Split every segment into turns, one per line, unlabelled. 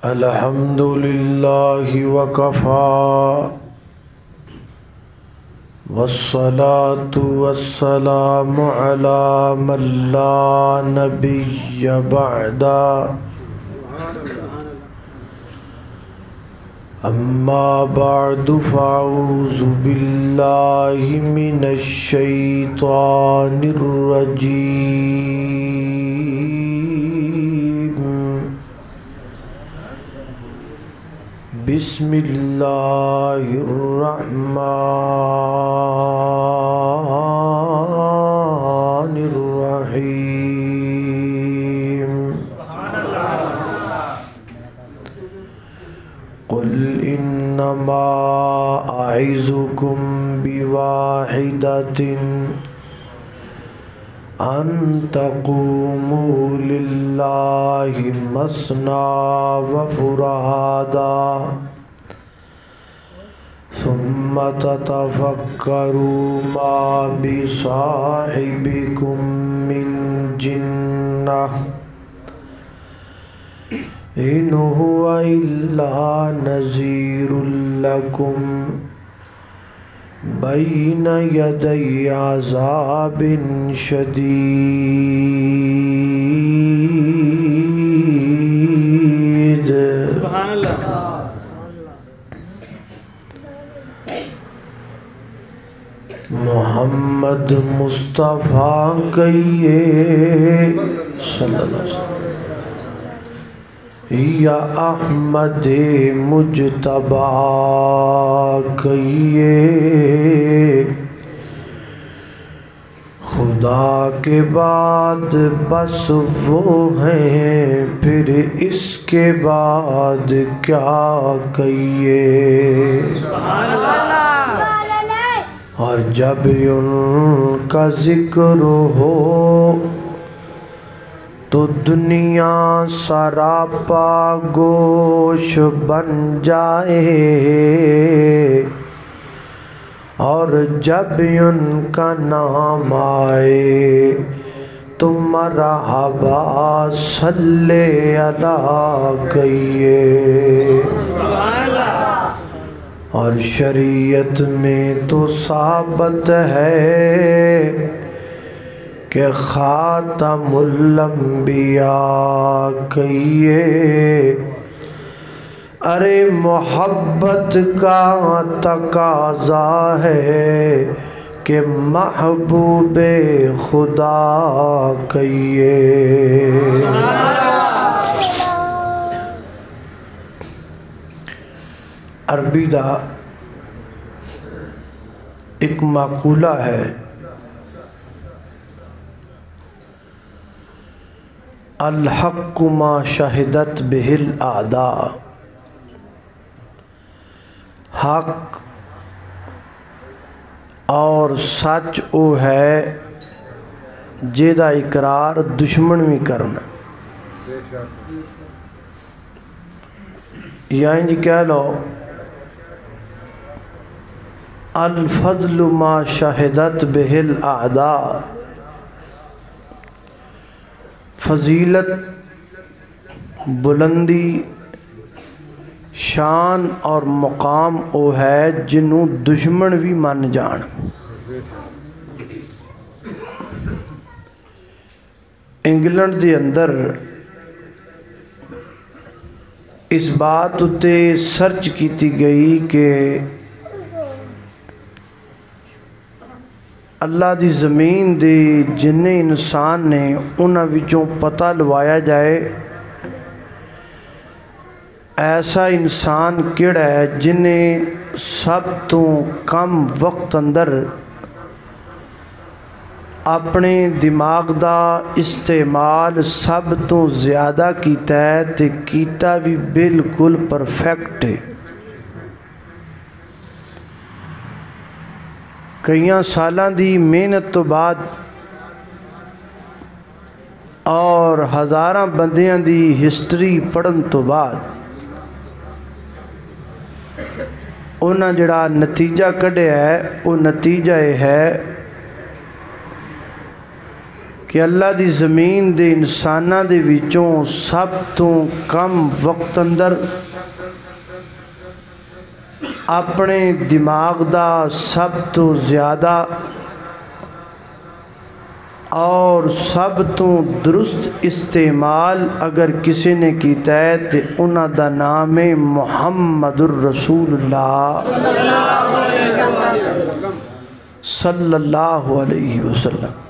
الحمد لله وكفى والصلاة والسلام على من لا نبي بعده أما بعد فأعوذ بالله من الشيطان الرجيم بسم الله الرحمن الرحيم قل إنما أعظكم بواحدة أن تقوموا لله مثنى وفرادا ثم تتفكروا ما بصاحبكم من جنة إن هو إلا نذير لكم بين يدي عذاب شديد
سبحان اللہ
محمد مصطفیٰ کہیے صلی اللہ علیہ وسلم یا احمد مجتبی کہیے خدا کے بعد بس وہ ہیں پھر اس کے بعد کیا کہیے اور جب ان کا ذکر ہو تو دنیا سراپا گوش بن جائے اور جب ان کا نام آئے تو مرحبا صلی علیہ کہیے اور شریعت میں تو ثابت ہے کہ خاتم الانبیاء کہیے ارے محبت کا تقاضا ہے کہ محبوب خدا کہیے عربی دا ایک مقولہ ہے الحق ما شہدت بہ الاعداء حق اور سچ او ہے جیدہ اقرار دشمن بھی کرنا یعنی جی کہہ لو الفضل ما شہدت بہ الاعداء فضیلت بلندی شان اور مقام او ہے جنوں دشمن بھی مان جان انگلینڈ دے اندر اس بات اتے سرچ کیتی گئی کہ اللہ دی زمین دے جنہیں انسان نے انہاں وچوں پتہ لوایا جائے ایسا انسان کیڑا ہے جنہیں سب تو کم وقت اندر اپنے دماغ دا استعمال سب تو زیادہ کیتا ہے تے کیتا بھی بالکل پرفیکٹ ہے کئیاں سالاں دی محنت تو بعد اور ہزاراں بندیاں دی ہسٹری پڑھن تو بعد انہاں جڑا نتیجہ کڈیا ہے وہ نتیجہ یہ ہے کہ کہ اللہ دی زمین دے انساناں دے وچوں سب تو کم وقت اندر اپنے دماغ دا سب تو زیادہ اور سب تو درست استعمال اگر کسی نے کیتا ہے تو انہاں دا نام ہے محمد الرسول اللہ صلی اللہ علیہ وسلم۔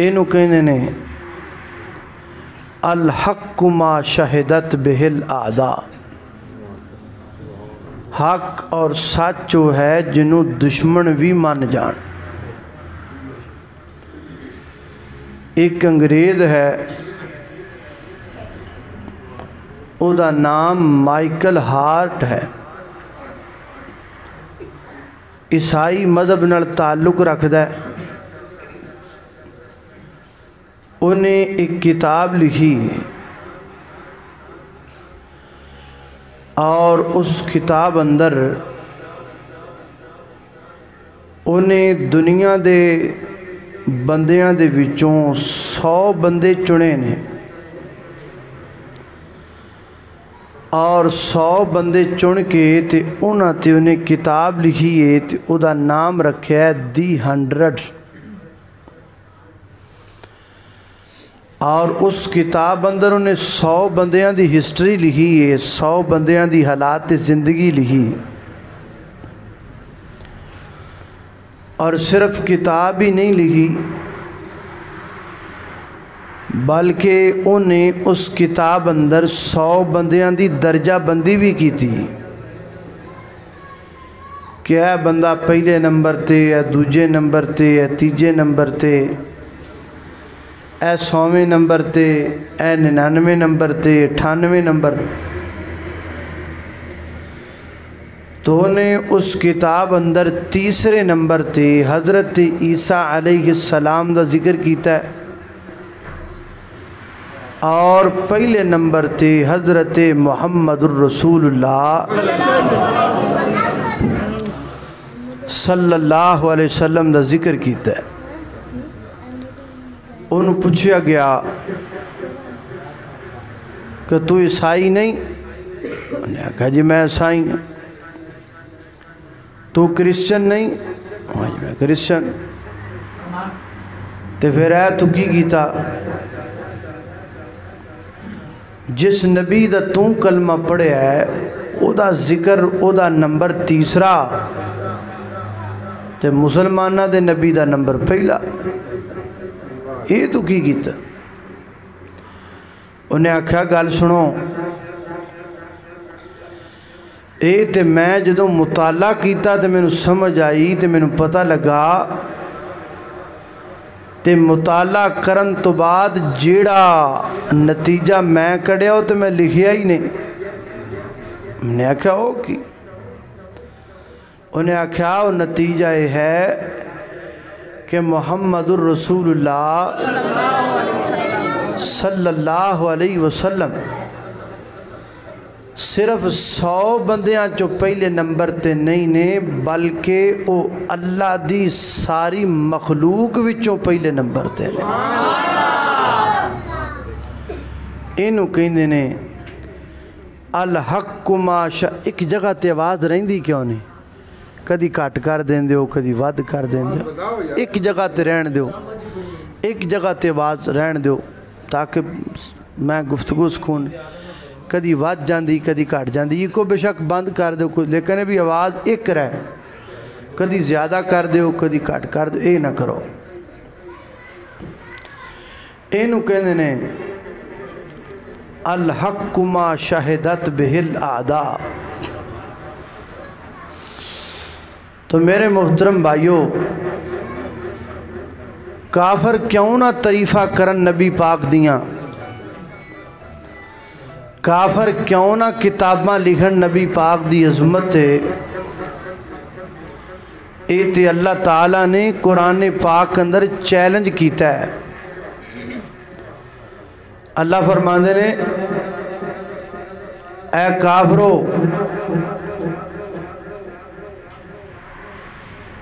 اینو کہنے نے الحق ما شہدت بہ الاعداء، حق اور سچ جو ہے جنوں دشمن بھی مان جان۔ ایک انگریز ہے، او دا نام مائیکل ہارٹ ہے، عیسائی مذہب نال تعلق رکھدا ہے۔ انہیں ایک کتاب لکھی اور اس کتاب اندر انہیں دنیا دے بندیاں دے وچوں 100 بندے چنے نے اور 100 بندے چن کے تے انہاں تے انہیں کتاب لکھی ہے تے او دا نام رکھیا ہے دی 100۔ اور اس کتاب اندر انہیں 100 بندیاں دی ہسٹری لکھی ہے، 100 بندیاں دی حالات زندگی لکھی، اور صرف کتاب ہی نہیں لکھی بلکہ انہیں اس کتاب اندر 100 بندیاں دی درجہ بندی بھی کی تھی کہ اے بندہ پہلے نمبر تے، اے دوجے نمبر تے، اے تیجے نمبر تے، اے 100ویں نمبر تے، اے 99 نمبر تے، 98 نمبر۔ تو انہیں اس کتاب اندر تیسرے نمبر تے حضرت عیسیٰ علیہ السلام دا ذکر کیتا ہے، اور پہلے نمبر تے حضرت محمد الرسول اللہ صلی اللہ علیہ وسلم دا ذکر کیتا ہے۔ انہوں پوچھا گیا کہ تو عیسائی نہیں؟ انہوں نے کہا جی میں عیسائی ہوں۔ تو کرسچن نہیں؟ ہاں جی میں کرسچن۔ تو پھر اے تو کی کیتا؟ جس نبی دا تو کلمہ پڑھے ہے او دا ذکر او دا نمبر تیسرا تے مسلمانہ دے نبی دا نمبر پہلا، یہ تو کی کیتا؟ انہیں آکھا گل سنو، اے تے میں جدوں مطالعہ کیتا تے میں نو سمجھ آئی تے میں نو پتہ لگا تے مطالعہ کرن تو بعد جیڑا نتیجہ میں کڑیا ہو تے میں لکھیا ہی نہیں۔ میں نے آکھا ہو کی؟ انہیں آکھا وہ نتیجہ یہ ہے کہ محمد الرسول اللہ صلی اللہ علیہ وسلم صرف 100 بندیاں جو پہلے نمبر تے نہیں نے بلکہ او اللہ دی ساری مخلوق وچوں پہلے نمبر تے نے۔ انہوں کہنے نے الحق ما ایک جگہ تے آواز رہندی کیوں نہیں؟ کدی کٹ کر دیں دیو، کدی ود کر دیں دیو، ایک جگہ تے رہن دیو، ایک جگہ تے آواز رہن دیو تاکہ میں گفتگو سکون، کدی ود جاندی کدی کٹ جاندی، یہ کو بے شک بند کر دیو کچھ، لیکن بھی آواز ایک رہے، کدی زیادہ کر دیو کدی کٹ کر دیو، اے نہ کرو۔ اینو کہنے نے الحق ما شہدت بہ الاعداء۔ تو میرے محترم بھائیو، کافر کیوں نہ تعریفہ کرن نبی پاک دیاں، کافر کیوں نہ کتاباں لکھن نبی پاک دی عظمت ہے، ایتے اللہ تعالیٰ نے قرآن پاک اندر چیلنج کیتا ہے۔ اللہ فرماندے نے اے کافرو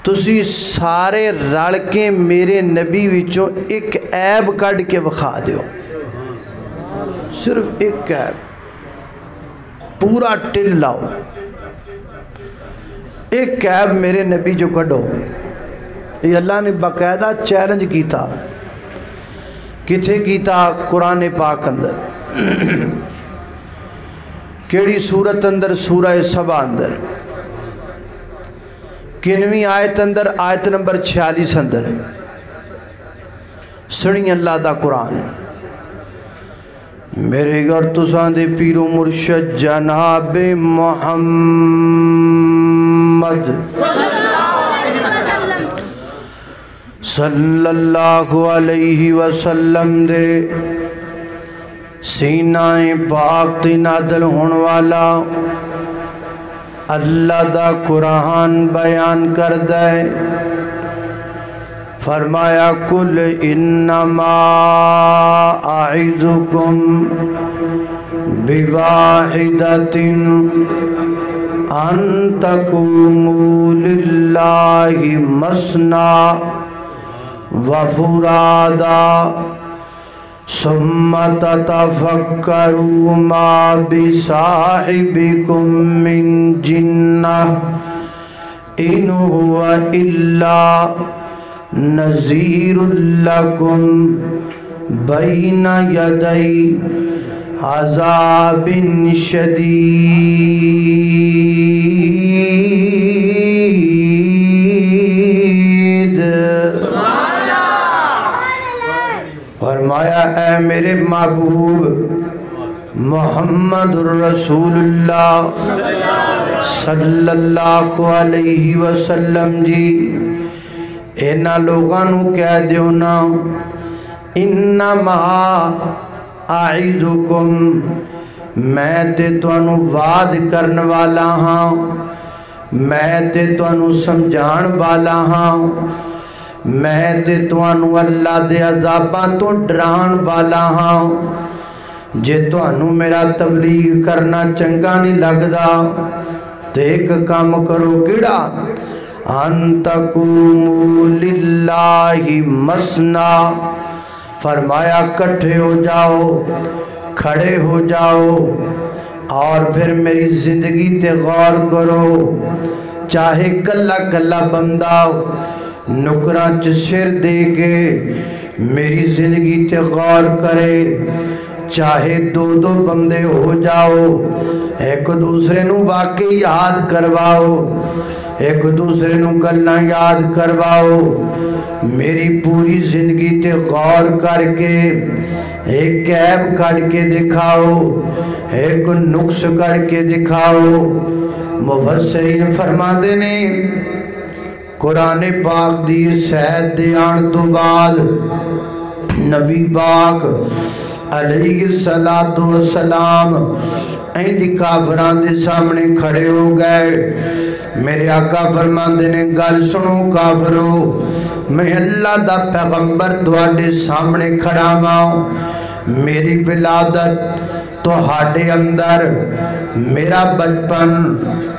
تسی سارے رل کے میرے نبی وچوں ایک عیب کڈ کے وکھا دیو، صرف ایک عیب، پورا ٹل لاؤ، ایک عیب میرے نبی جو کڈو۔ یہ اللہ نے باقاعدہ چیلنج کیتا، کتھے کیتا؟ قرآن پاک اندر، کیڑی سورت اندر؟ سورہ سبا اندر، کنویں آیت اندر، آیت نمبر 46 اندر۔ سنی اللہ دا قرآن، میرے گھر تساں دے پیرو مرشد جناب محمد صلی اللہ علیہ وسلم دے سینہ پاک تے نازل ہون والا اللہ دا قرآن بیان کر دے، فرمایا کل انما اعظکم بواحدۃ ان تقوموا للہ مثنی وفرادا ثم تتفکروا ما بصاحبکم من جنہ ان هو الا نذیر لکم بین یدی عذاب شدید۔ فرمایا اے میرے محبوب محمد الرسول اللہ صلی اللہ علیہ وسلم جی، اینا لوگانو کہہ دیو نا، انما اعظکم، میں تے توانو وعد کرن والا ہاں، میں تے توانو سمجھان والا ہاں، میں تے توانو اللہ دے عذاباں تو ڈران والا ہاں۔ جے توانو میرا تبلیغ کرنا چنگا نہیں لگدا تے ایک کام کرو، کیڑا؟ ان تقوموا للہ مثنی، فرمایا کٹھے ہو جاؤ، کھڑے ہو جاؤ، اور پھر میری زندگی تے غور کرو۔ چاہے کلا کلا بندہ نکرانچ سر دے کے میری زندگی تے غور کرے، چاہے دو دو بندے ہو جاؤ، ایک دوسرے نو واقعی یاد کرواؤ، ایک دوسرے نو گلاں یاد کرواؤ، میری پوری زندگی تے غور کر کے ایک عیب کر کے دکھاؤ، ایک نقص کر کے دکھاؤ۔ مفسرین فرما دینے قرآن پاک دی سید دیان تو بعد نبی پاک علیہ السلام این کافران دے سامنے کھڑے ہو گئے۔ میرے آقا فرماندے نے گل سنو کافرو، میں اللہ دا پیغمبر تواڈے سامنے کھڑا ہوں، میری ولادت تہاڈے اندر، میرا بچپن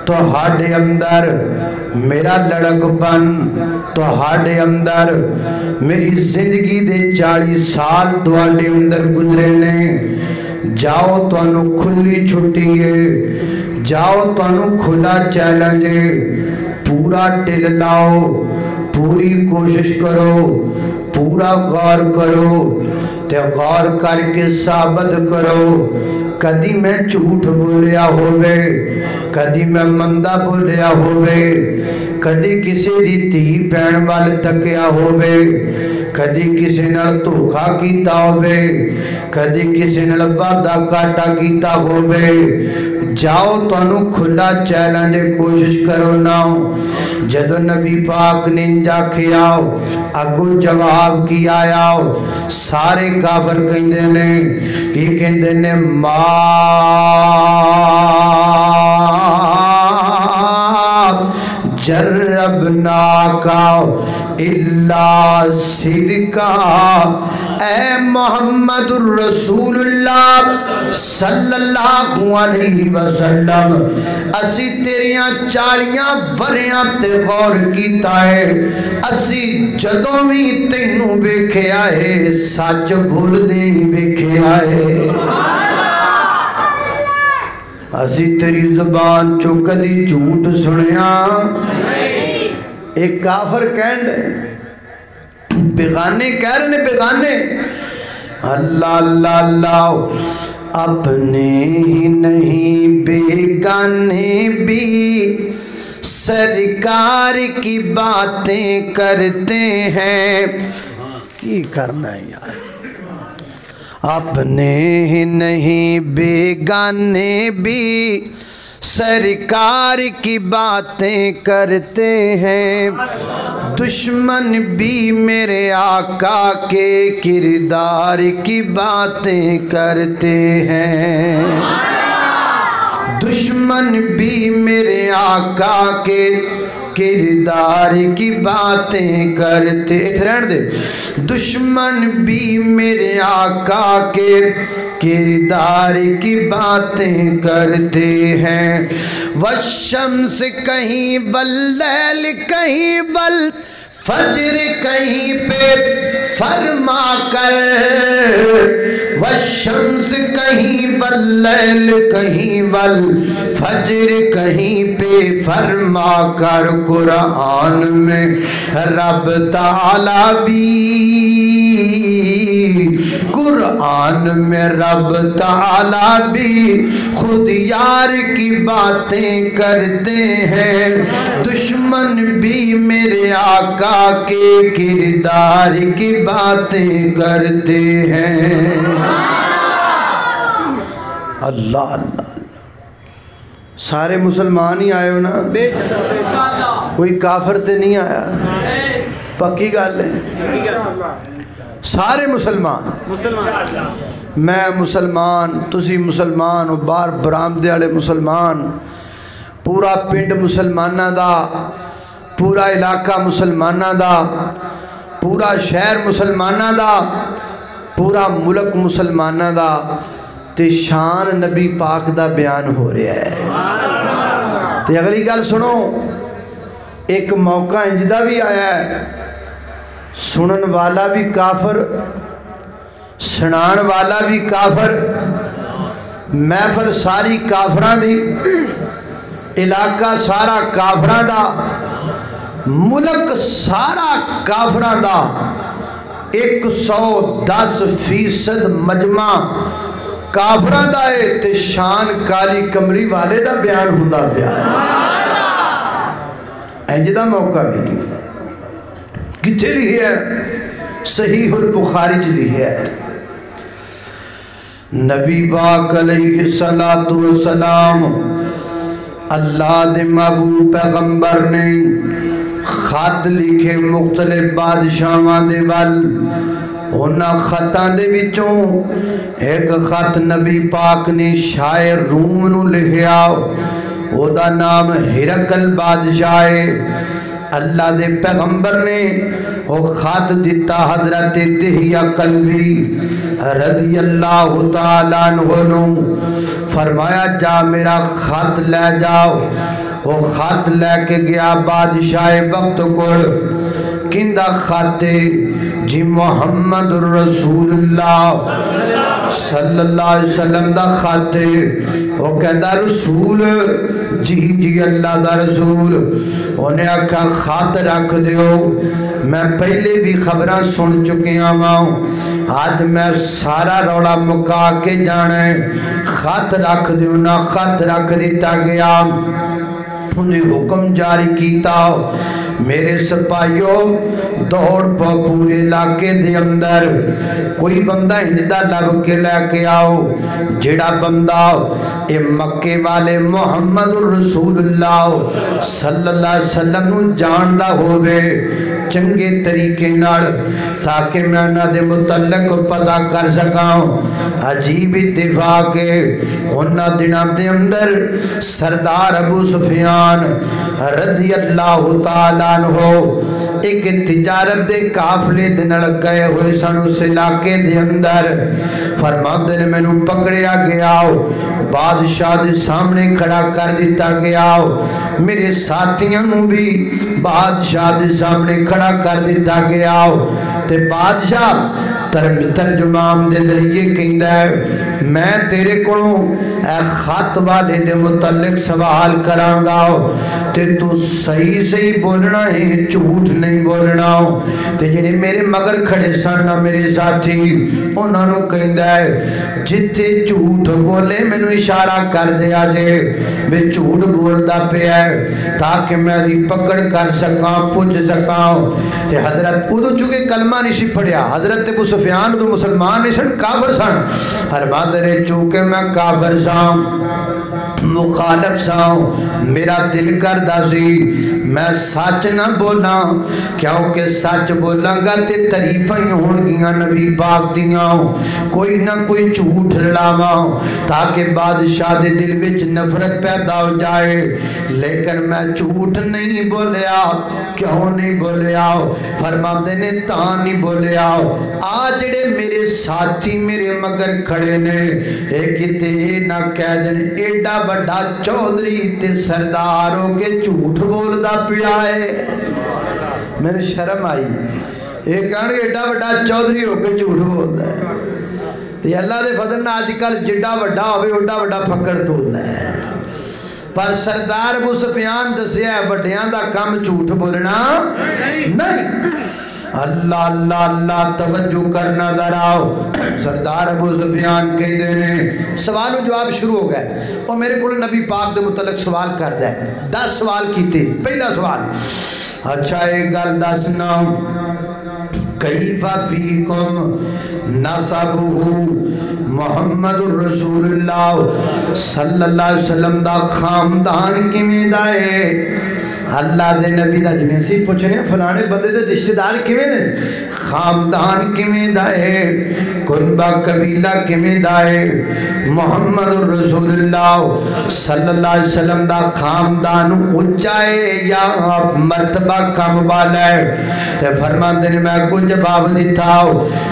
تہاڈے اندر، میرا لڑکپن تہاڈے اندر، میری زندگی دے 40 سال تہاڈے اندر گزرے نے۔ جاؤ تانوں کھلی چھٹی ہے، جاؤ تانوں کھلا چیلنج ہے، پورا ٹل لاؤ، پوری کوشش کرو، پورا غور کرو، تے غور کر کے ثابت کرو کدی میں جھوٹ بولیا ہوئے، کدی میں مندہ بولیا ہوئے، کدی کسی دی تھی پین والے تکیا ہوئے، کدی کسی نال دھوکا کیتا ہوئے، کدی کسی نال وعدہ کاٹا کیتا ہوئے۔ جاؤ تانوں کھلا چیلنج کوشش کرو نا۔ جدو نبی پاک نے آکھیاؤ اگو جواب کی آیاؤ، سارے کافر کہندے نے کی کہندے نے ما جربناکا الا صدقا اے محمد الرسول اللہ صلی اللہ علیہ وسلم اسی تیریاں 40 وریاں تے غور کیتا ہے اسی جدوں بھی تینوں ویکھیا ہے سچ بھول دے ویکھیا ہے اسی تیری زبان چو کدی جھوٹ سنیا ایک کافر کہن دے بیگانے کہہ رہے ہیں بیگانے اللہ اللہ اللہ اپنے ہی نہیں بیگانے بھی سرکار کی باتیں کرتے ہیں کی کرنا ہے یار اپنے ہی نہیں بیگانے بھی سرکار کی باتیں کرتے ہیں دشمن بھی میرے آقا کے کردار کی باتیں کرتے ہیں دشمن بھی میرے آقا کے کردار کی باتیں کرتے رہن دے دشمن بھی میرے آقا کے کردار کی باتیں کرتے ہیں والشمس کہیں واللیل کہیں والفجر کہیں پہ فرما کر والشمس کہیں واللیل کہیں والفجر کہیں پہ فرما کر قرآن میں رب تعالیٰ بھی قرآن میں رب تعالیٰ بھی خود یار کی باتیں کرتے ہیں دشمن بھی میرے آقا کے کردار کی باتیں کرتے ہیں اللہ اللہ سارے مسلمان ہی آئے ہو نا کوئی کافر تے نہیں آیا پکی گل ہے سارے مسلمان میں مسلمان تسی مسلمان و بار برامدے والے مسلمان پورا پنڈ مسلمانہ دا پورا علاقہ مسلمانہ دا پورا شہر مسلمانہ دا پورا ملک مسلمانہ دا تے شان نبی پاک دا بیان ہو رہا ہے تے اگلی گل سنو ایک موقع انجدہ بھی آیا ہے سنن والا بھی کافر سنان والا بھی کافر محفل ساری کافران دی علاقہ سارا کافران دا ملک سارا کافران دا 110% مجمع کافران دا ہے تے شان کالی کمری والے دا بیان ہوندہ بیان انجدہ موقع بھی کتھے لی ہے صحیح البخاری جلی ہے نبی پاک علیہ السلام اللہ دے محبوب پیغمبر نے خط لکھے مختلف بادشاہاں دے ول ہونا خطاں دے وچوں ایک خط نبی پاک نے شاعر روم نو لکھیا او دا نام ہرقل بادشاہ ہے اللہ دے پیغمبر نے وہ خط دیتا حضرت دہیہ قلبی رضی اللہ تعالیٰ عنہ فرمایا جا میرا خط لے جاؤ وہ خط لے کے گیا بادشاہ وقت کو کندہ خط جی محمد الرسول اللہ صلی اللہ علیہ وسلم دا خط وہ کہندہ رسول جی اللہ دا رسول انہیں آکھا خط رکھ دیو میں پہلے بھی خبریں سن چکے ہوں آج میں سارا روڑا مکا کے جانے خط رکھ دیو نا خط رکھ دیتا گیا انہیں حکم جاری کیتا میرے سپاہیوں دوڑ پا پورے علاقے دے اندر کوئی بندہ ہندہ لب کے لے کے آؤ جڑا بندہ اے مکے والے محمد الرسول اللہ صلی اللہ علیہ وسلم نو جاندہ ہوئے چنگے طریقے نال تاکہ میں انہاں دے متعلق پتہ کر سکاں عجیب اتفاق ہے انہاں دنوں دے اندر سردار ابو سفیان رضی اللہ تعالیٰ عنہ ایک تجارت دے کافلے دے نال گئے ہوئے سن اس علاقے دے اندر فرماندے نے مینوں پکڑیا گیا بادشاہ دے سامنے کھڑا کر دیتا گیا میرے ساتھیاں نوں بھی بادشاہ دے سامنے کھڑا کر دیتا گیا تے بادشاہ ترجمان دے ذریعے کہندا ہے میں تیرے کولوں اے خط والے دے متعلق سوال کراں گا تے تو صحیح صحیح بولنا ہے جھوٹ نہیں بولنا تے جڑے میرے مگر کھڑے سن میرے ساتھی انہاں نوں کہندا ہے جتھے جھوٹ بولے مینوں اشارہ کر دیا جے میں جھوٹ بولدا پیا ہے تاکہ میں دی پکڑ کر سکاں پوچھ سکاں تے حضرت ادو چونکہ کلمہ نہیں پڑھیا حضرت ابو سفیان تو مسلمان نہیں سن کافر سن فرماندے نے چونکہ میں کافر ساں مخالف ساں میرا دل کردا سی میں سچ نہ بولا کیونکہ سچ بولاں گا تے تعریفاں ہون گیاں نبی پاک دیاں کوئی نہ کوئی جھوٹ رلاواں تاکہ بادشاہ دے دل وچ نفرت پیدا ہو جائے لیکن میں جھوٹ نہیں بولیا کیوں نہیں بولیا فرماندے نے تاں نہیں بولیا آ جڑے میرے ساتھی میرے مگر کھڑے نے ایک تے نہ کہہ دن ایڈا بڑا چودھری تے سردار ہو کے جھوٹ بولدا پیا ہے میرے شرم آئی ایک کہنے ایڈا بڑا چودھری ہو کے جھوٹ بولدا ہے تے اللہ دے فضل نال اج کل جڈا بڑا ہوے اوڈا بڑا پھکڑ تولدا ہے پر سردار ابو سفیان دسیا ہے بڑیاں دا کم جھوٹ بولنا نہیں اللہ اللہ اللہ توجہ کرنا دراؤ سردار ابو سفیان کہہ دینے سوال و جواب شروع ہو گئے اور میرے کو نبی پاک دے متعلق سوال کر دے 10 سوال کیتے پہلا سوال اچھا ایک گل دسنا کیف فیکم نسبہ محمد رسول اللہ صلی اللہ علیہ وسلم دا خاندان کیویں دا ہے اللہ دے نبی دا جنہیں سی پوچھنے فلانے بندے دے رشتہ دار کیویں دے خاندان کیویں دا ہے کنبہ قبیلہ کیویں دا ہے محمد رسول اللہ صلی اللہ علیہ وسلم دا خاندان اونچا ہے یا مرتبہ کم والا ہے تے فرماندے نے میں کو جواب دیتا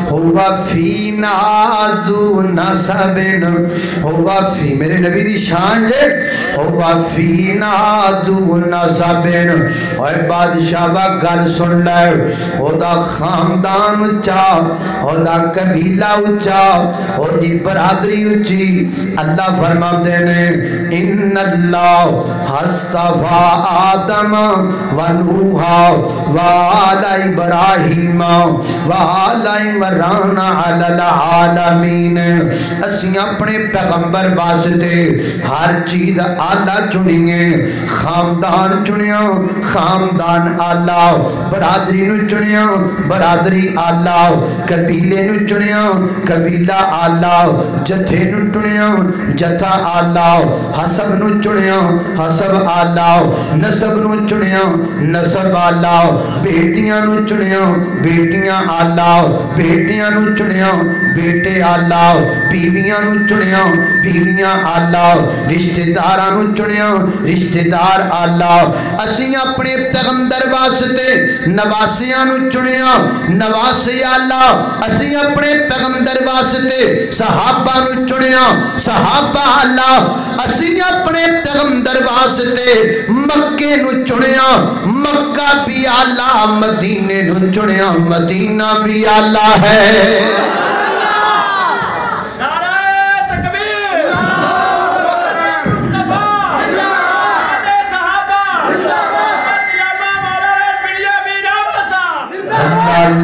ہوا فینا ذو نسب ہوا فی میرے نبی دی شان جے ہوا فینا ذو نسب اور بادشاہ با گل سن لے او دا خاندان اچھا او دا قبیلہ اچھا او دی برادری اچھی اللہ فرما دینے ان اللہ حصفا آدم و نوحا و آل ابراہیم و آل عمران علی العالمین اسی اپنے پیغمبر واسطے ہر چیز آلہ چنیے خاندان چنیے خاندان آلہ برادری نو چنیا برادری آلہ قبیلے نو چنیا قبیلہ آلہ جتھے نو چنیا جتھا آلہ حسب نو چنیا حسب آلہ نسب نو چنیا نسب آلہ بیٹیاں نو چنیا بیٹیاں آلہ بیٹیاں نو چنیا بیٹے آلہ بیویاں نو چنیا بیویاں آلہ رشتہ داراں نو چنیا رشتہ دار آلہ اسی اپنے پیغمبر واسطے نواسیاں نو چنیا نواسی اللہ اسی اپنے پیغمبر واسطے صحابہ نو چنیا صحابہ اللہ اسی اپنے پیغمبر واسطے مکے نو چنیا مکہ بھی اللہ مدینے نو چنیا مدینہ بھی اللہ ہے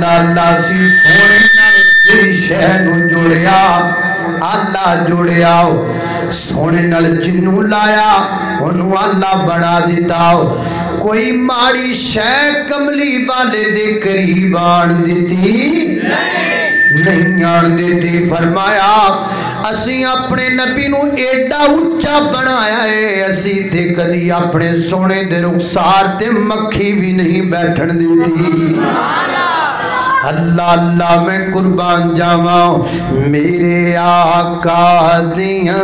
اللہ سی سونے نال شہنو جوڑیا اللہ جوڑیا سونے نال جنو لایا انہوں اللہ بڑا دیتا کوئی ماڑی شہ کملی والے دے قریب آن دیتی نہیں آن دیتی فرمایا اسی اپنے نبی نو ایڈا اچھا بنایا ہے اسی تے کدی اپنے سونے دے رخسار تے مکھی بھی نہیں بیٹھن دیتی اللہ اللہ میں قربان جاواں میرے آقا دیاں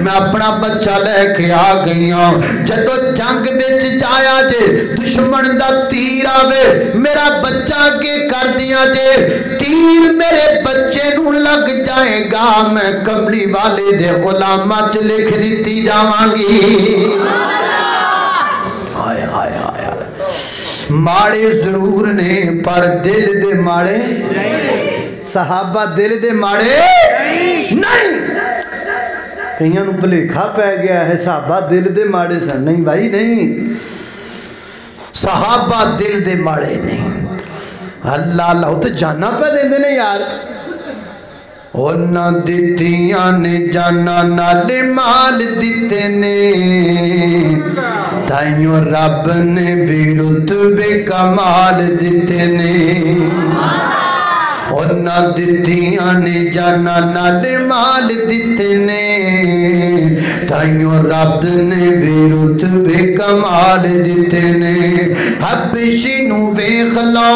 میں اپنا بچہ لے کے آ گئی ہوں جدو جنگ وچ جایا جے دشمن دا تیر آوے میرا بچہ کے کر دیا جے تیر میرے بچے نو لگ جائے گا میں کملی والے دے غلامہ چ لکھ دیتی جاوانگی آئے آئے آئے ماڑے ضرور نے پر دل دے ماڑے صحابہ دل دے ماڑے نہیں کہیں انہوں بلیکھا پہ گیا ہے صحابہ دل دے ماڑے سن نہیں بھائی نہیں صحابہ دل دے ماڑے نہیں اللہ اللہ تو جانا پہ دے دینے یار اونا دیتیاں نے جانا نالے مال دیتے نے تائیوں رب نے بھی رتبے کمال دیتے نے اونا دیتیاں نے جانا نالے مال دیتے نے تائیوں رب نے بھی رتبے کمال دیتے نے حبشی نو بیخ لو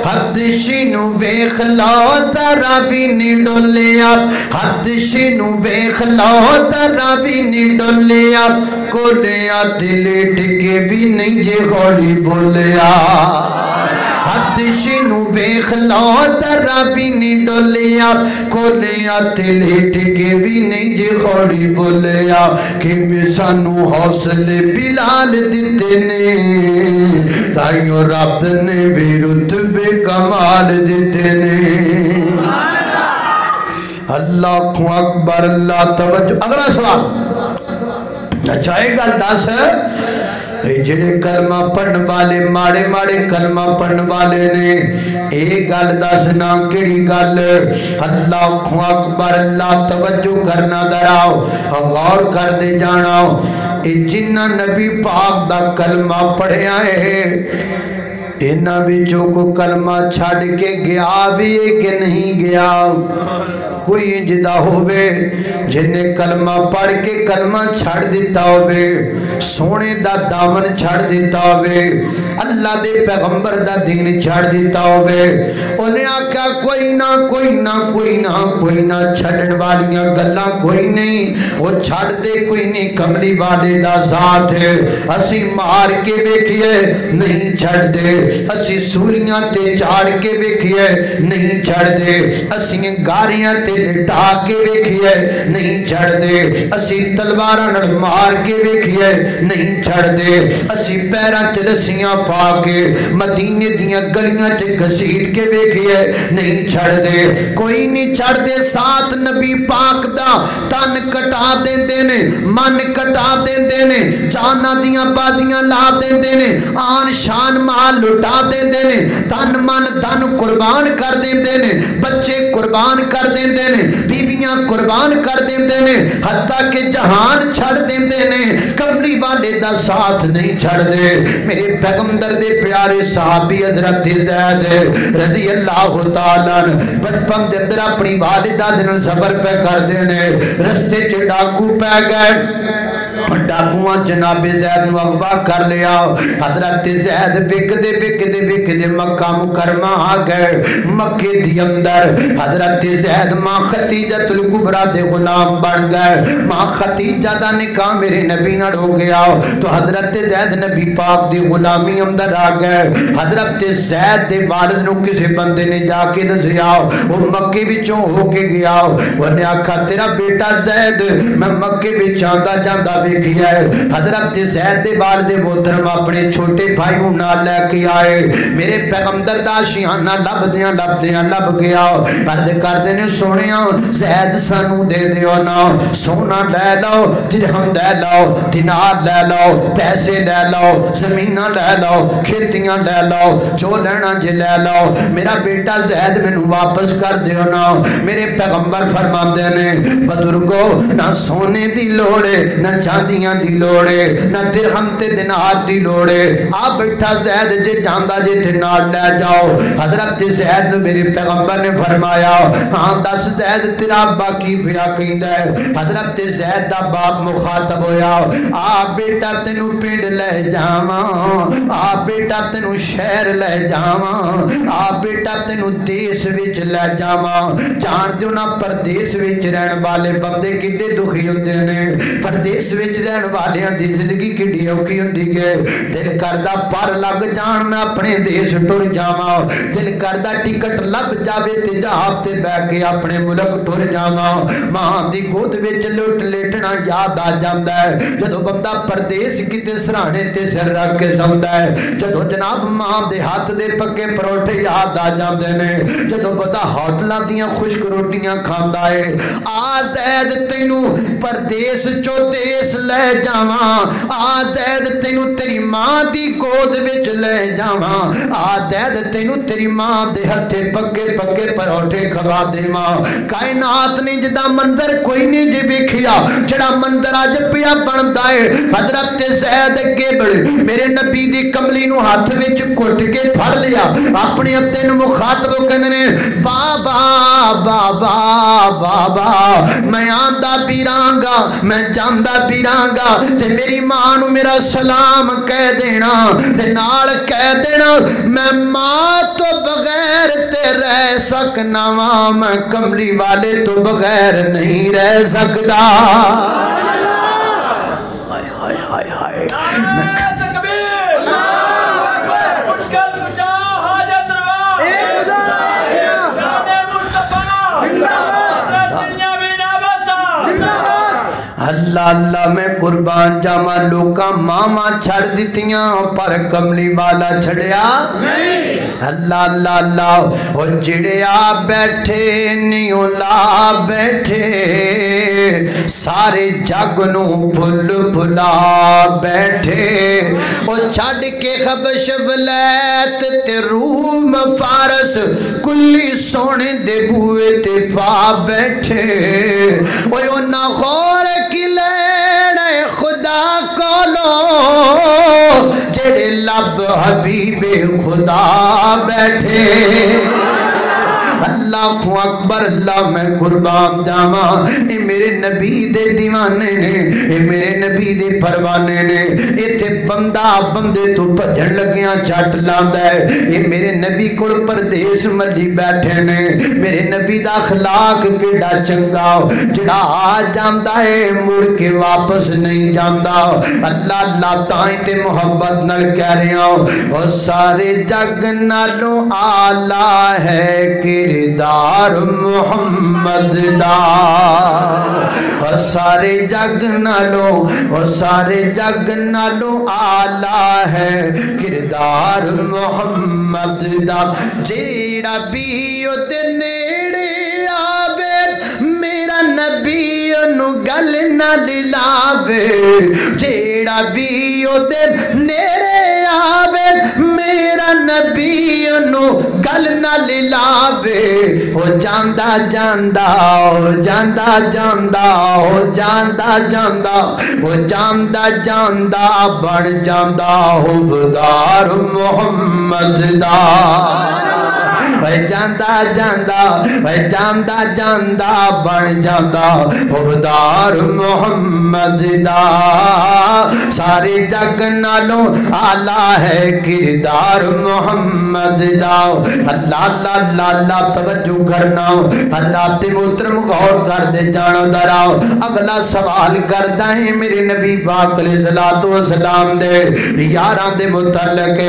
حبشی نو بیخ لو ذرا بھی نہیں ڈولیا حبشی نو بیخ لو ذرا بھی نہیں ڈولیا کولیا دلیٹ کے بھی نہیں جے غوڑی بولیا حبشی نو بیخ لو ذرا بھی نہیں ڈولیا کولیا دلیٹ کے بھی نہیں جے غوڑی بولیا کہ میں سانو حوصلے بلال دیتے نے تائیوں رب نے بھی رتبے کمال دیتے نے اللہ اکبر اللہ توجہ اگلا سوال اچھا ایک گل دس جڑے کلمہ پڑھن والے ماڑے ماڑے کلمہ پڑھن والے نے ایک گل دسنا کیڑی گل اللہ اکبر اللہ توجہ کرنا دراؤ غور کر دے جانا جنہ نبی پاک دا کلمہ پڑھیا ہے انہاں وچوں کو کلمہ چھڑ کے گیا بھی ہے کہ نہیں گیا کوئی جدا ہوئے جنہیں کلمہ پڑھ کے کلمہ چھڑ دیتا ہوئے سونے دا دامن چھڑ دیتا ہوئے اللہ دے پیغمبر دا دین چھڑ دیتا ہوئے انہیں آکھا کوئی نہ کوئی نہ کوئی نہ کوئی نہ چھڑن والیاں گلاں کوئی نہیں وہ چھڑ دے کوئی نہیں کملی والے دا ذات ہے اسی مار کے بیکھئے نہیں چھڑ دے اسی سولیاں تے چاڑ کے بیکھئے نہیں چھڑ دے اسی گاریاں تے لٹا کے بیکھئے نہیں چھڑ دے اسی تلواراں نال مار کے بیکھئے نہیں چھڑ دے اسی پیراں تے رسیاں پا کے مدینے دیاں گلیاں تے گھسیٹ کے بیکھئے نہیں چھڑ دے کوئی نہیں چھڑ دے ساتھ نبی پاک دا تن کٹا دیندے نے من کٹا دیندے نے جانا دیاں بازیاں لا دیندے نے آن شان مال لٹا دیندے نے تن من دن قربان کر دیندے نے بچے قربان کر دیندے نے بیویاں قربان کر دیندے نے حتیٰ کہ جہان چھڑ دیندے نے کملی والے دا ساتھ نہیں چھڑ دے میرے پیغمبر دے پیارے صحابی حضرت زید رضی اللہ تعالیٰ بچپن دے اندر اپنی والدہ دن سفر پہ کر دینے رستے چ ڈاکو پہ گئے ڈاکوان جناب زید نو اغوا کر لیا حضرت زید وکدے مکہ مکرمہ آ گئے مکہ دی اندر حضرت زید ماں خدیجہ الکبریٰ دے غلام بن گئے ماں خدیجہ دا نکاح میرے نبی نال ہو گیا تو حضرت زید نبی پاک دی غلامی اندر آ گئے حضرت زید دے والد نو کسی بندے نے جا کے دسیا وہ مکہ وچوں ہو کے گیا وہ نے آکھا تیرا بیٹا زید میں مکہ وچ آندا جاندا ویکھیا ہے حضرت زید دے والد محترم اپنے چھوٹے بھائی نال لے کے آئے میرے پیغمبر دا شیانہ لب گیا عرض کردے نے سونیا زید سانو دے دیو نا سونا لے لو درہم لے لو دینار لے لو پیسے لے لو زمیناں لے لو کھیتیاں لے لو جو لینا جے لے لو میرا بیٹا زید میں واپس کر دیو نا میرے پیغمبر فرماندے نے بزرگو نہ سونے دی لوڑے نہ چاندی چاندیاں دی لوڑے نہ درہم تے دینار دی لوڑے آپ بیٹھا زید جے جاندہ جے تھے نال لے جاؤ حضرت زید میرے پیغمبر نے فرمایا ہاں دس زید تیرا ابا کی بیا کہندا ہے حضرت زید دا باپ مخاطب ہویا آپ بیٹا تینو پنڈ لے جاواں آپ بیٹا تینو شہر لے جاواں آپ بیٹا تینو دیس وچ لے جاواں جان دیو نا پردیس وچ رہن والے بندے کڈے دکھی ہوندے نے پردیس وچ رہن والیاں دی زندگی کڈی اوکھی ہوندی ہے دل کردا پر لگ جان میں اپنے دیس ٹر جاواں دل کردا ٹکٹ لب جاوے تے جہاز تے بیٹھ کے اپنے ملک ٹر جاواں ماں دی گود وچ لٹ لیٹنا یاد آ جاندا ہے جدوں بندہ پردیس کتے سرانے تے سر رکھ کے سوندا ہے جدوں جناب ماں دے ہاتھ دے پکے پروٹھے یاد آ جاندے نے جدوں بندہ ہوٹلاں دیاں خشک روٹیاں کھاندا ہے آ زید تینو پردیس چو دیس لے جاواں آ زید تینو تیری ماں دی گود وچ لے جاواں آ زید تینو تیری ماں دے ہتھے پکے پکے پروٹھے کھوا دیواں کائنات نے جدا منظر کوئی نہیں جے ویکھیا جڑا منظر اج پیا بندا ہے حضرت زید اگے بڑے میرے نبی دی کملی نو ہاتھ وچ کٹ کے پھڑ لیا اپنے اپنے نو مخاطب کہندے نے بابا بابا بابا میں آندا پیرانگا میں جاندا پیرانگا تے میری ماں نو میرا سلام کہہ دینا تے نال کہہ دینا میں ماں تو بغیر تے رہ سکنا واں میں کملی والے تو بغیر نہیں رہ سکتا اللہ اللہ میں قربان جاواں لوکاں ماما چھڑ دتیاں پر کملی والا چھڑیا اللہ اللہ اللہ او جڑے آ بیٹھے نیوں لا بیٹھے سارے جگ نو بھل بھلا بیٹھے او چھڑ کے خبش ولیت تے روم فارس کلی سونے دے بوئے تے پا بیٹھے او نا غور کی لینے خدا کولو جڑے لب حبیب خدا بیٹھے اللہ اکبر اللہ میں قربان جاواں اے میرے نبی دے دیوانے نے اے میرے نبی دے پروانے نے ایتھے بندہ بندے تو بھجن لگیاں چٹ لاندا ہے اے میرے نبی کول پردیس ملی بیٹھے نے میرے نبی دا اخلاق کیڑا چنگا جڑا آ جاندا ہے مڑ کے واپس نہیں جاندا اللہ اللہ تائیں تے محبت نال کہہ رہا ہوں او سارے جگ نالوں آلہ ہے کردار محمد دا سارے جگ نالوں سارے جگ نالوں آلہ ہے کردار محمد دا جیڑا بھی دے نیڑے آوے میرا نبی نو گل نہ لاوے جیڑا بھی دے نیڑے آوے میرا نبی نو گل نہ لاوے ہو جاندہ جاندہ ہو جاندہ جاندہ ہو جاندہ جاندہ ہو جاندہ جاندہ بڑھ جاندہ حبدار محمد دا جاندہ جاندہ جاندہ جاندہ بڑھ جاندہ حبدار محمد دا سارے جگ نالوں آلہ ہے کردار محمد دا اللہ اللہ اللہ اللہ توجہ کرنا حضرات محترم غور کر دے جانو دراؤ اگلا سوال کردہ ہیں میرے نبی پاک علیہ السلام دے یاران دے متعلق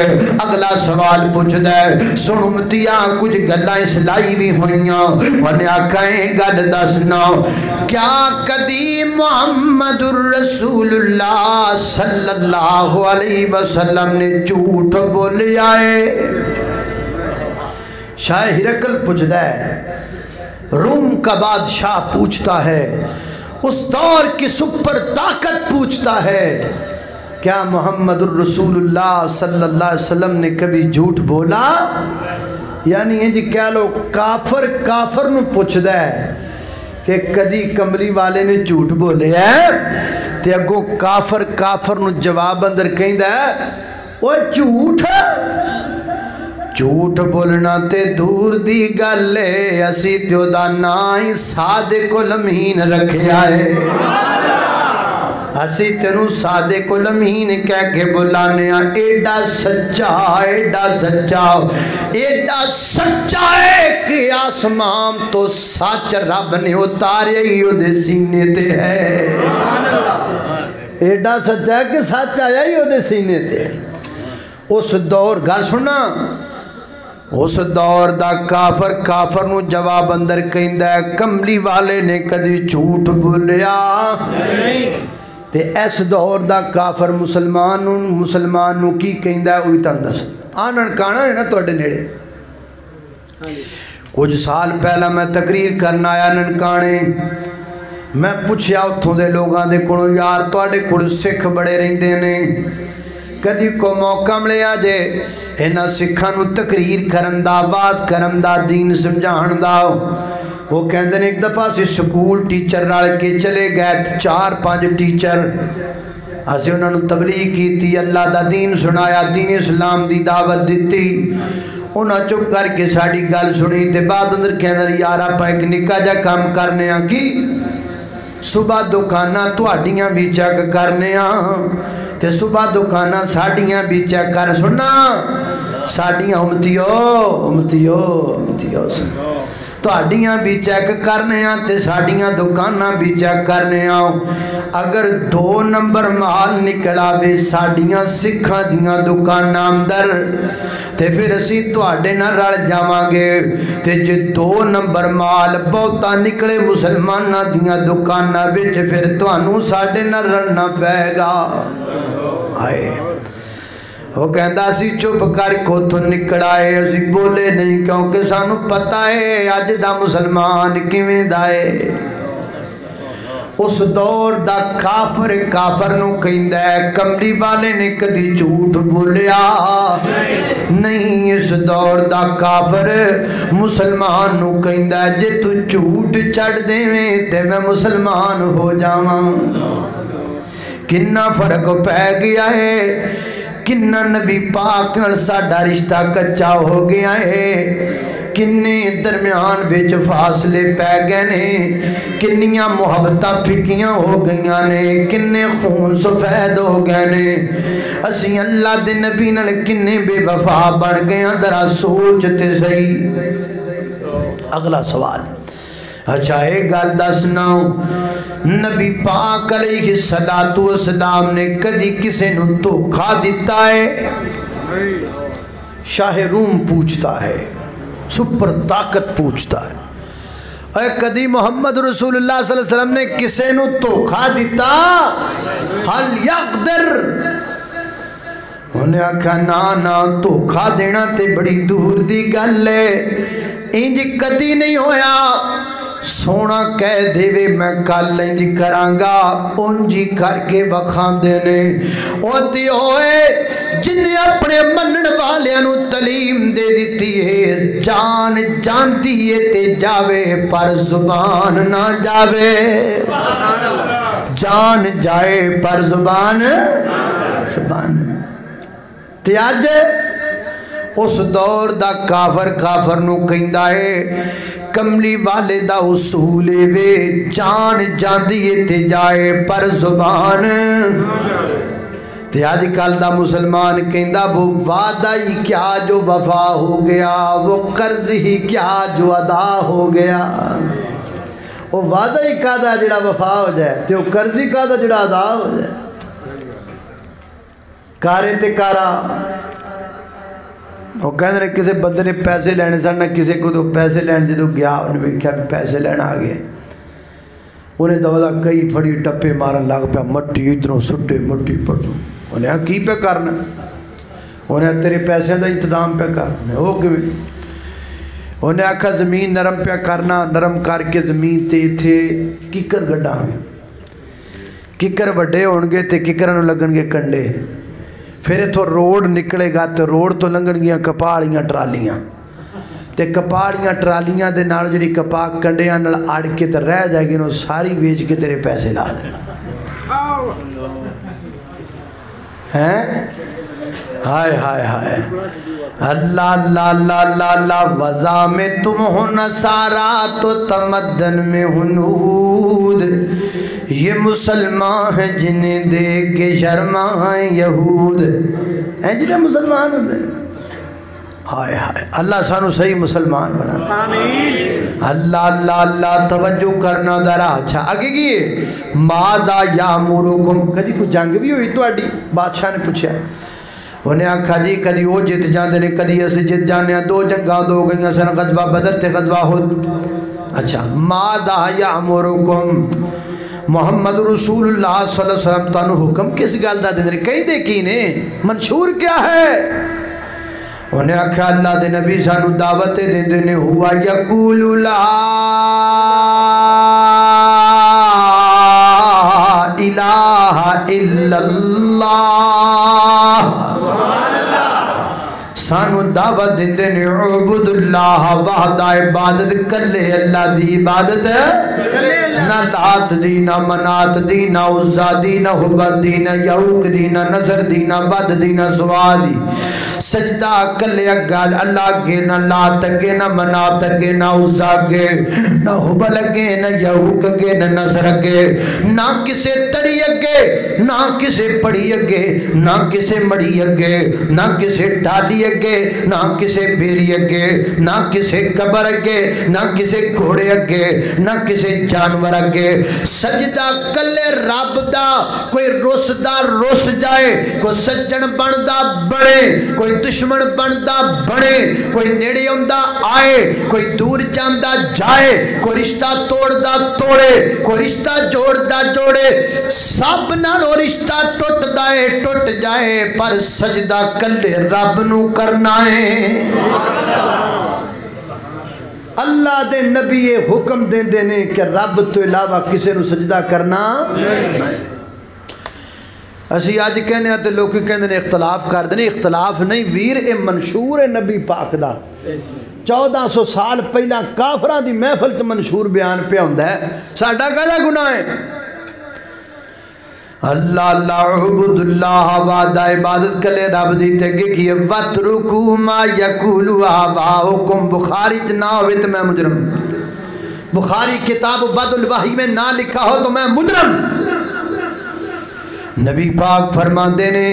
اگلا سوال پوچھ دے سنمتیاں کچھ گلائیں سلائی بھی ہوئیاں انہیں آکھائیں گل دسنا کیا قدیم محمد الرسول اللہ صلی اللہ علیہ وسلم نے جھوٹ بولے آئے شاہ ہرقل پوچھتا ہے روم کا بادشاہ پوچھتا ہے اس دور کی سپر طاقت پوچھتا ہے کیا محمد الرسول اللہ صلی اللہ علیہ وسلم نے کبھی جھوٹ بولا یعنی یہ جی کہہ لو کافر نو پوچھتا ہے کہ کدی کملی والے نے جھوٹ بولے ہے تے اگو کافر نو جواب اندر کہندا ہے او جھوٹ بولنا تے دور دی گل ہے اسی تے دا نام ہی صادق الامین رکھیا ہے اسی تینوں صادق الامین کہہ کے بلانے ہیں ایڈا سچا ہے کہ آسمان تو سچ رب نے اتارے ہی دے سینے تے ہے ایڈا سچا ہے کہ سچ آیا ہی دے سینے تے اس دور گل سننا اس دور دا کافر نو جواب اندر کہندا ہے کملی والے نے کدی جھوٹ بولیا تے اس دور دا کافر مسلمان نو کی کہندا ہے اوہی تاں دس ننکانا ہے نا تواڈے نیڑے کچھ سال پہلا میں تقریر کرنا آیا ننکانے میں پوچھیا اتھوں دے لوگاں دے کولوں یار تواڈے کول سکھ بڑے رہندے نے کدی کو موقع ملیا جے انہاں سکھاں نو تقریر کرن دا آواز کرن دا دین سمجھان دا وہ کہندے نے ایک دفعہ سی سکول ٹیچر رل کے چلے گئے 4-5 ٹیچر اسی انہوں نے تبلیغ کی تھی اللہ دا دین سنایا دین اسلام دی دعوت دیتی انہوں چپ کر کے ساڑی گل سنی تے بعد اندر کہندے یار آپا ایک نکا جا کام کرنے ہاں کی صبح دکانہ تواڈیاں بھی چیک کرنے ہاں تے صبح دکانہ ساڑیاں بھی چیک کر سننا ساڑیاں امتیو تواڈیاں بھی چیک کرنے ہاں تے ساڑیاں دکانہ بھی چیک کرنے ہاں اگر 2 نمبر مال نکلا بے ساڑیاں سکھاں دیاں دکانہ اندر تے پھر اسی تواڈے نہ رل جاواں گے تے جے 2 نمبر مال بہتا نکلے مسلماناں دیاں دکانہ وچ پھر تانوں ساڈے نہ رلنا پے گا آئے وہ کہندا سی چپ کر کو تو نکڑائے اسی بولے نہیں کیونکہ سانو پتہ ہے اج دا مسلمان کیویں دا ہے اس دور دا کافر نو کہندا ہے کملی والے نے کدی جھوٹ بولیا نہیں اس دور دا کافر مسلمان نو کہندا ہے جے تو جھوٹ چڑھ دیویں تے میں مسلمان ہو جاواں کنا فرق پہ گیا ہے کنہ نبی پاک نال ساڈا رشتہ کچا ہو گیا ہے کنے درمیان وچ فاصلے پہ گئے نے کنیاں محبتاں پھکیاں ہو گئیاں نے کنے خون سفید ہو گئے نے اسی اللہ دے نبی نال کنے بے وفا بن گئے ذرا سوچ تے صحیح اگلا سوال اچھا ایک گل دسنا نبی پاک علیہ السلام نے کدی کسے نو دھوکا دیتا ہے شاہ روم پوچھتا ہے سپر طاقت پوچھتا ہے اے کدی محمد رسول اللہ صلی اللہ علیہ وسلم نے کسے نو دھوکا دیتا حل یقدر انہیں آکھا نا دھوکا دینا تے بڑی دور دی گل ہے انج کدی نہیں ہویا سونا کہہ دے میں کل انج کرانگا انجی کر کے بخان دینے ہوتی ہوئے جنہیں اپنے منن والیاں تعلیم دے دیتی ہے جان جانتی ہے تے جاوے پر زبان نہ جاوے جان جائے پر زبان تے آج اس دور دا کافر نو کہندا ہے کملی والے دا اصول وے جان جاندی تے جائے پر زبان تے آج کل دا مسلمان کہندا وہ وعدہ ہی کیا جو وفا ہو گیا وہ قرض ہی کیا جو ادا ہو گیا وہ وعدہ ہی کا دا جڑا وفا ہو جائے تے وہ قرض ہی کا دا جڑا ادا ہو جائے کارے تے کارا وہ کہنے رہے کسی بندے نے پیسے لینے سن نہ کسی کو تو پیسے لینے جدو گیا انہیں بھی کیا پیسے لینا آگئے انہیں دودا کئی پھڑی ٹپے مارن لگ پہ مٹی ادھروں سٹے مٹی پڑھوں انہیں کی پہ کرنا انہیں تیرے پیسے دا انتظام پہ کرنا ہو کہ انہیں آکھا زمین نرم پہ کرنا نرم کر کے زمین تے تھے ککر گڑا ہوئے ککر وڈے ہونگے تے ککرانو لگن گے کنڈے پھر تو روڈ نکلے گا تو روڈ تو لنگن گیا کپاڑیاں ٹرالیاں تے کپاڑیاں ٹرالیاں دے نال جڑی کپا کنڈیاں نال اڑ کے تے رہ جائے گی نو ساری ویچ کے تیرے پیسے لا دینا ہیں ہائے ہائے ہائے اللہ اللہ اللہ اللہ اللہ وضع میں تم ہو نصارا تو تمدن میں ہنود یہ مسلمان ہیں جنہیں دیکھ کے شرمائیں یہود ہیں جنہیں مسلمان ہوتے ہیں ہائے ہائے اللہ سانو صحیح مسلمان بنا آمین اللہ اللہ اللہ توجہ کرنا ذرا اچھا آگے کیے ماذا یامرکم کدی کوئی جنگ بھی ہوئی تو اڈی بادشاہ نے پوچھا انہیں آکھا جی کدی وہ جت جاندے نے کدی اسے جت جانے ہیں دو جنگاں دو گئیاں سن غزوہ بدر تے غزوہ احد اچھا ماذا یامرکم محمد رسول اللہ صلی اللہ علیہ وسلم تانوں حکم کس گل دا دے کہیں دیکھی نے منشور کیا ہے انہیں آکھا اللہ دے نبی سانو دعوت دے دینے ہوا یقول لا الہ الا اللہ سانو دعوت دے دینے عبد اللہ وحدہ عبادت کلے اللہ دی عبادت نہ لات دی نہ منات دی نہ عزا دی نہ حبل دی نہ یعوق دی نہ نظر دی نہ بد دی نہ سوا دی سجدہ کلے اگال اللہ کے نہ لات کے نہ منات کے نہ عزا کے نہ حبل کے نہ یعوق کے نہ نظر کے نہ کسے تڑی اگے نہ کسے پڑی اگے نہ کسے مڑی اگے نہ کسے ڈالی اگے نہ کسے بیری اگے نہ کسے قبر اگے نہ کسے گھوڑے اگے نہ کسے جانور اگے سجدہ کلے رب دا کوئی رس دا رس جائے کوئی سجن بندہ بڑے کوئی دشمن بندہ بڑے کوئی نیڑے ہوندہ آئے کوئی دور جاندہ جائے کوئی رشتہ توڑدہ توڑے کوئی رشتہ جوڑدہ جوڑے سب نالو رشتہ ٹوٹ جائے پر سجدہ کلے رب نو کرنا ہے اللہ دے نبی حکم دے دینے کہ رب تو علاوہ کسے نو سجدہ کرنا اسی آج کہنے آتے لوگ کہنے نے اختلاف کر دینے اختلاف نہیں ویر اے منشور ہے نبی پاک دا 1400 سال پہلا کافران دی محفل تو منشور بیان پہ ہوندہ ہے ساڑھا کہنا گناہ ہے اللہ اللہ عبد اللہ وعدہ عبادت کلے رب دیتے گے کہ وَتْرُكُوا مَا يَقُولُ آبَاؤُكُمْ بخاری نہ ہوئے تو میں مجرم بخاری کتاب بد الوحی میں نہ لکھا ہو تو میں مجرم نبی پاک فرمان دینے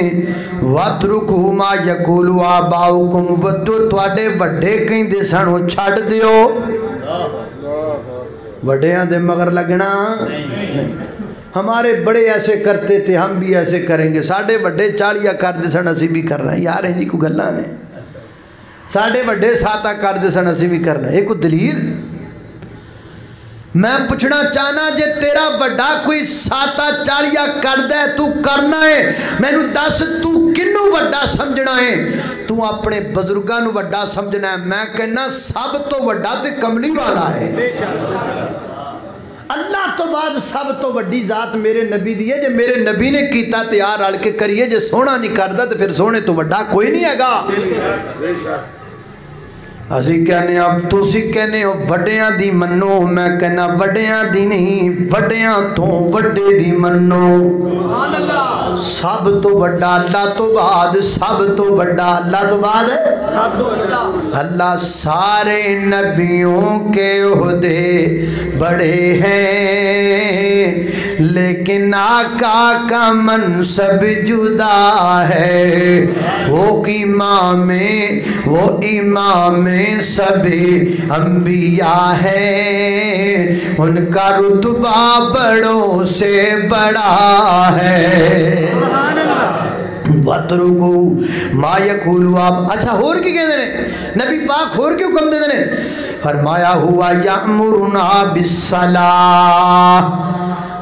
وَتْرُكُوا مَا يَقُولُ آبَاؤُكُمْ وَدُّ تواڈے وڈے کہیں دے سانو چھڑ دیو وڈیاں دے مگر لگنا نہیں ہمارے بڑے ایسے کرتے تھے ہم بھی ایسے کریں گے ساڑھے بڑے چاڑیا کر دے سن اسی بھی کر رہے ہیں یار ہیں جی کو گلہ نے ساڑھے بڑے ساتھا کر دے سن اسی بھی کر رہے ہیں ایک دلیر میں پوچھنا چاہنا جے تیرا بڑا کوئی ساتھا چاڑیا کر دے تو کرنا ہے میں نو دس تو کنو وڈا سمجھنا ہے تو اپنے بزرگاں نو وڈا سمجھنا ہے میں کہنا سب تو وڈا تے کملی والا ہے اللہ تو بعد سب تو وڈی ذات میرے نبی دیئے جے میرے نبی نے کیتا تیار آڑ کے کریے جے سونا نہیں کردہ تو پھر سونے تو وڈا کوئی نہیں ہے گا اسی کہنے اب تُسی کہنے ہو وڈیاں دی منو میں کہنا وڈیاں دی نہیں وڈیاں تو وڈے دی منو سب تو وڈا اللہ تو بعد سب تو وڈا اللہ تو بعد اللہ سارے نبیوں کے عہدے بڑے ہیں لیکن آقا کا منصب جدا ہے وہ امام سبھی انبیاء ہے ان کا رتبہ بڑوں سے بڑا ہے وَتْرُكُوا مَا يَقُولُ آپ اچھا ہور کی کہہ دینے نبی پاک ہور کی حکم دے دینے فرمایا ہوا یَأْمُرُنَا بِالصَّلَاةِ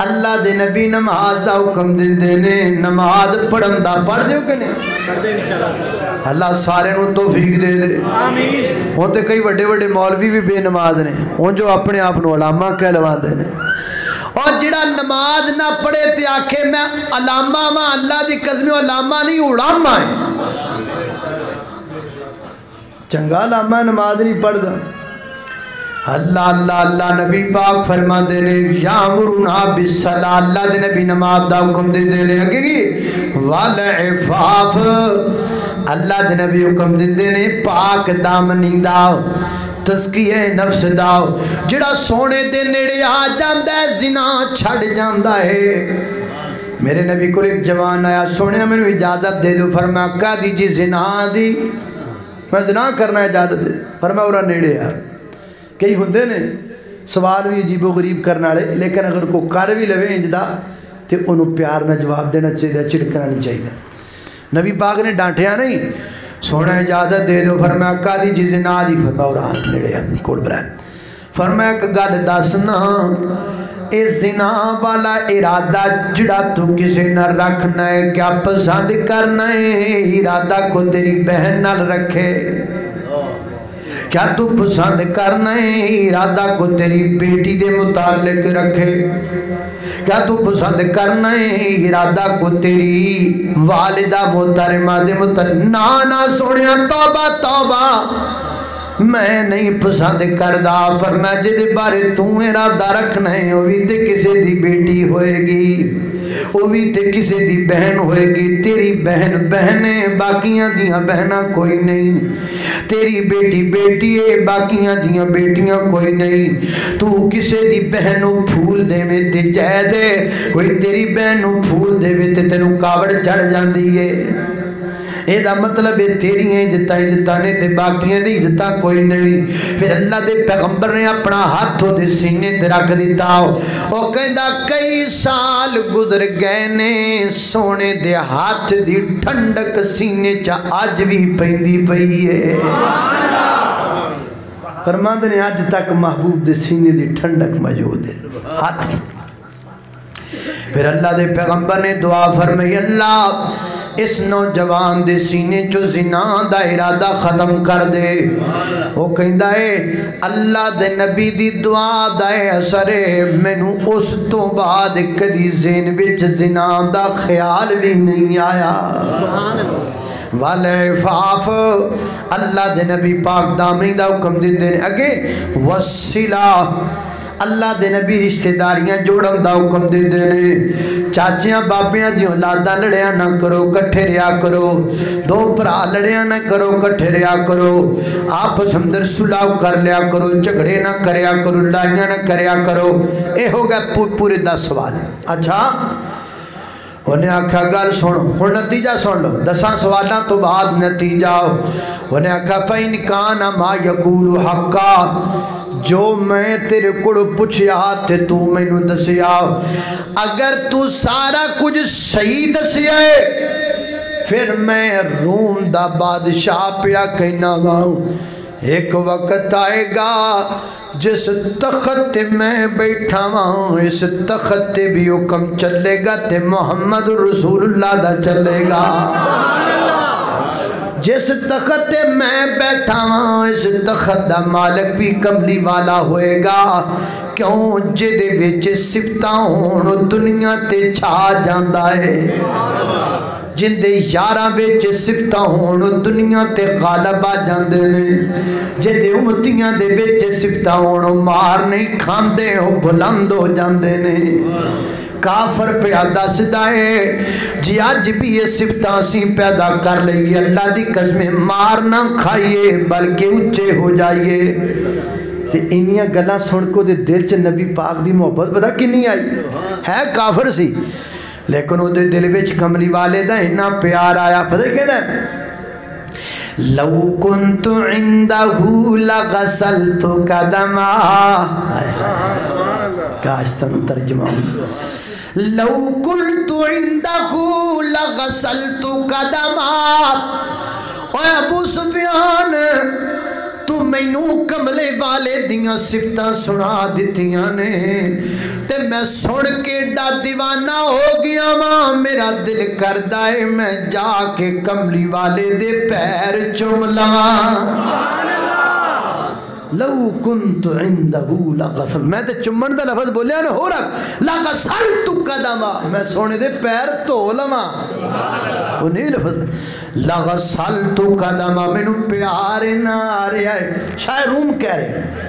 اللہ دے نبی نماز دا حکم دے دینے نماز پڑھن دا پڑھ دیو کہ نہیں اللہ سارے نو توفیق دے دے ہوتے کئی وڈے وڈے مولوی بھی بے نماز نے ان جو اپنے آپ نو علامہ کہلوا دینے اور جڑا نماز نہ پڑھے تے آکھے میں علامہ ماں اللہ دی قسم علامہ نہیں علامہ ہے چنگا علامہ نماز نہیں پڑھ دا اللہ اللہ اللہ نبی پاک فرما دے نے یامرنا بالصلاۃ اللہ دے نبی نماز دا حکم دے دے نے اگے والعفاف اللہ دے نبی حکم دے دے نے پاک دامنی دا تزکیہ نفس دا جڑا سونے دے نیڑے آ جاندا ہے زنا چھڑ جاندا ہے میرے نبی کو ایک جوان آیا سونے میں اجازت دے دو فرمایا کہا دیجی زنا دی میں زنا کرنا اجازت دے فرمایا اورا نیڑے آ کئی ہوندے نے سوال بھی عجیب و غریب کرنا لے لیکن اگر کو کر بھی لوے انجدہ تو انہوں پیار نہ جواب دینا چاہیے چڑکنا نہیں چاہیے نبی پاک نے ڈانٹیا نہیں سونا اجازت دے دو فرمایا کہا دی جی زنا دی فرمایا اور ہاتھ نیڑے آ کوڑ برائے فرمایا کہ گل دسنا اے زنا والا ارادہ جڑا تو کسی نہ رکھنا ہے کیا پسند کرنا ہے ارادہ کو تیری بہن نہ رکھے کیا تو پسند کرنا ہے ارادہ کو تیری بیٹی دے متعلق رکھے کیا تو پسند کرنا ہے ارادہ کو تیری والدہ محترمہ دے متعلق نانا سوڑیا توبہ توبہ میں نہیں پسند کردہ فرمایا جدے بارے تو ارادہ رکھنا ہے وہ بھی تے کسے دی بیٹی ہوئے گی وہ بھی تے کسے دی بہن ہوئے گی تیری بہن بہنیں باقیاں دیاں بہناں کوئی نہیں تیری بیٹی بیٹی ہے باقیاں دیاں بیٹیاں کوئی نہیں تو کسے دی بہنوں پھول دے میں تے جائے دے کوئی تیری بہنوں پھول دے میں تے تینوں کاوڑ چڑھ جان دیئے اے دا مطلب ہے تیری ہیں جتا نے تے باقیاں دی جتا کوئی نہیں پھر اللہ دے پیغمبر نے اپنا ہاتھ دے سینے تے رکھ دیتا او کہندا کئی سال گزر گئے نے سونے دے ہاتھ دی ٹھنڈک سینے چا آج بھی پیندی پئی ہے فرماندے نے آج تک محبوب دے سینے دی ٹھنڈک موجود ہے ہاتھ پھر اللہ دے پیغمبر نے دعا فرمائی اللہ اس نوجوان دے سینے چو زنا دا ارادہ ختم کر دے وہ کہندا ہے اللہ دے نبی دی دعا دا اثر میں نو اس تو بعد کدی ذہن وچ زنا دا خیال بھی نہیں آیا والعفاف اللہ دے نبی پاک دامنی دا حکم دے اگے وصلہ اللہ دے نبی رشتہ داریاں جوڑن دا حکم دے نے چاچیاں بابیاں دی اولاداں لڑیاں نہ کرو کٹھے رہیا کرو دو بھرا لڑیاں نہ کرو کٹھے رہیا کرو آپس اندر صلح کر لیا کرو جھگڑے نہ کریا کرو لڑائیاں نہ کریا کرو اے ہو گئے پورے 10 سوال اچھا انہیں آکھا گل سنو ہن نتیجہ سن لو 10 سوالاں تو بعد نتیجہ انہیں آکھا فَإِنْ كَانَ مَا يَقُولُ حَقًّا جو میں تیرے کڑ پوچھیا تے تو میں نو دسیا اگر تو سارا کچھ صحیح دسیا ہے پھر میں روم دا بادشاہ پیا کہنا واؤں ایک وقت آئے گا جس تخت میں بیٹھا واؤں اس تخت بھی حکم چلے گا تے محمد رسول اللہ دا چلے گا جس تخت میں بیٹھا ہوں اس تخت دا مالک بھی کملی والا ہوئے گا کیوں جدے وچ صفتاں ہون دنیا تے چھا جاندا ہے جن دے یاراں وچ صفتاں ہون دنیا تے غالب آ جاندے نے جدے امتیاں دے وچ صفتاں ہون مار نہیں کھاندے ہو بلند ہو جاندے نے کافر پیدا صدائے جی آج بھی یہ صفتاں سی پیدا کر لئیے اللہ دی قسمیں مار نہ کھائیے بلکہ اچھے ہو جائیے تے انہیاں گلہ سن کو دے دل چ نبی پاک دی محبت بتا کی نہیں آئی ہے کافر سی لیکن وہ دے دل وچ کملی والے دا انہا پیار آیا پتہ کہنا ہے لو کنت عندہو لغسلت قدما کاش تم ترجمہ لو کنت عندہو لغسلت قدما اے ابو سفیان تو مینوں کملے والے دیاں صفتاں سنا دیتیاں نے تے میں سن کے ڈا دیوانہ ہو گیا ماں میرا دل کردہ ہے میں جا کے کملی والے دے پیر چوم لواں لو کنت عندہو لغسل میں تے چمن دا لفظ بولیا نا ہو رکھ لغسلت قدما میں سونے دے پیر تو لما انہیں لفظ لغسلت قدما میں نو پیار نہ آ رہا ہے شاید روم کہہ رہے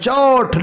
64